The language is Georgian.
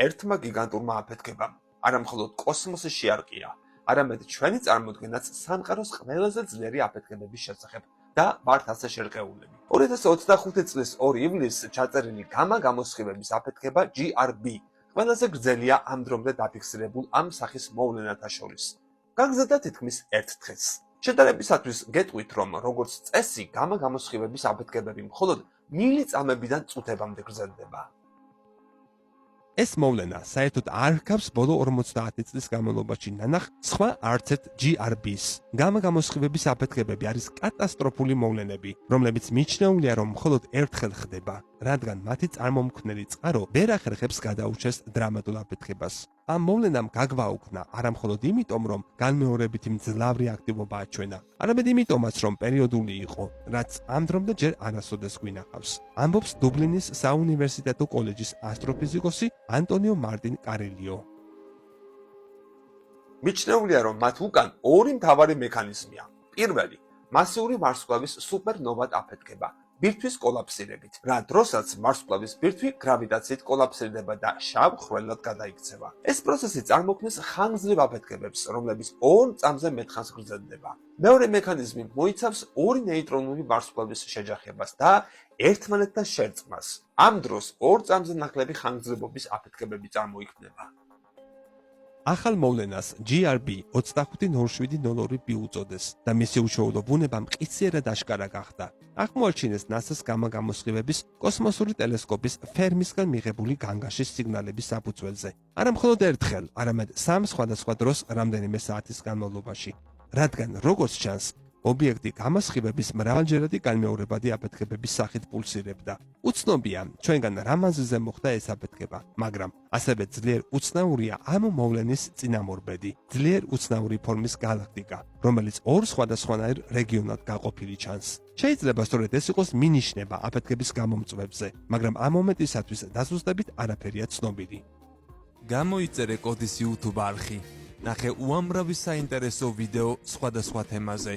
ერთმა გიგანტურმა აფეთქებამ. არა მხოლოდ კოსმოსის შეარყია, არამედ ჩვენი წარმოდგენაც სამყაროს ყველაზე ძლიერი აფეთქებების შესახებ და ვართ ასე შერყეულები. 2025 წლის 2 ივლისს ჩაწერილი გამა-გამოსხივების აფეთქება GRB ყველაზე გრძელია ამ დრომდე დაფიქსირებულ ამ სახის მოვლენათა შორის. გაგზავნა თითქმის 1 დღეს. შედარებისათვის გეტყვით, რომ როგორც წესი, გამა-გამოსხივების აფეთქებები მხოლოდ მილიწამებიდან წუთებამდე გრძელდება. ეს მოვლენა საერთოდ არ ჰგავს ბოლო 50 წლის განმავლობაში ნანახ სხვა არც ერთ GRB-ს. გამა-გამოსხივების აფეთქებები არის კატასტროფული მოვლენები, რომლებიც მიჩნეულია, რომ მხოლოდ ერთხელ ხდება, რადგან მათი წარმომქმნელი წყარო ვერ ახერხებს გადაურჩეს დრამატულ აფეთქებას. ამ მოვლენამ გაგვაუქნა არა მხოლოდ იმიტომ, რომ განმეორებითი მძლავრი აქტივობა აჩვენა, არამედ იმიტომაც, რომ პერიოდული იყო, რაც ამ დრომდე ჯერ არასოდეს გვინახავს. ამბობს დუბლინის საუნივერსიტეტო კოლეჯის ასტროფიზიკოსი ანტონიო მარტინ კარელიო. მიჩნეულია, რომ მათ უკან ორი მთავარი მექანიზმია. პირველი, მასიური ვარსკვლავის სუპერნოვად აფეთქება, ბირთვის კოლაფსირებით, რა დროსაც ვარსკვლავის ბირთვი გრავიტაციით კოლაფსირდება და შავ ხვრელად გადაიქცევა. ეს პროცესი წარმოქმნის ხანგრძლივ აფეთქებებს, რომლებიც 2 წამზე მეტხანს გრძელდება. მეორე მექანიზმი მოიცავს ორი ნეიტრონული ვარსკვლავის შეჯახებას და ერთმანეთთან შერწყმას. ამ დროს 2 წამზე ნაკლები ხანგრძლივობის აფეთქებები წარმოიქმნება. ახალ მოვლენას GRB 25.07.02 უწოდეს და მისი უშუალო ბუნება მყისიერად აშკარა გახდა. აღმოაჩინეს NASA-ს გამა-გამოსხივების კოსმოსური ტელესკოპის ფერმისგან მიღებული განგაშის სიგნალების საფუძველზე. არა მხოლოდ ერთხელ, არამედ 3 სხვადასხვა დროს რამდენიმე საათის განმავლობაში. რადგან როგორც ჩანს, ობიექტი გამოსხივების მრავალჯერადი განმეორებადი აფეთქებების სახით პულსირებდა. უცნობია, ჩვენგან რა მანძილზე მოხდა ეს აფეთქება, მაგრამ ასევე ძლიერ უცნაურია ამ მოვლენის წინამორბედი, ძლიერ უცნაური ფორმის გალაქტიკა, რომელიც 2 სხვადასხვანაირ რეგიონად გაყოფილი ჩანს. შეიძლება სწორედ ეს იყოს მინიშნება აფეთქების გამომწვევზე, მაგრამ ამ მომენტისათვის დაზუსტებით არაფერია ცნობილი. გამოიწერე კოდის YouTube არხი. ნახე უამრავი საინტერესო ვიდეო სხვადასხვა თემაზე.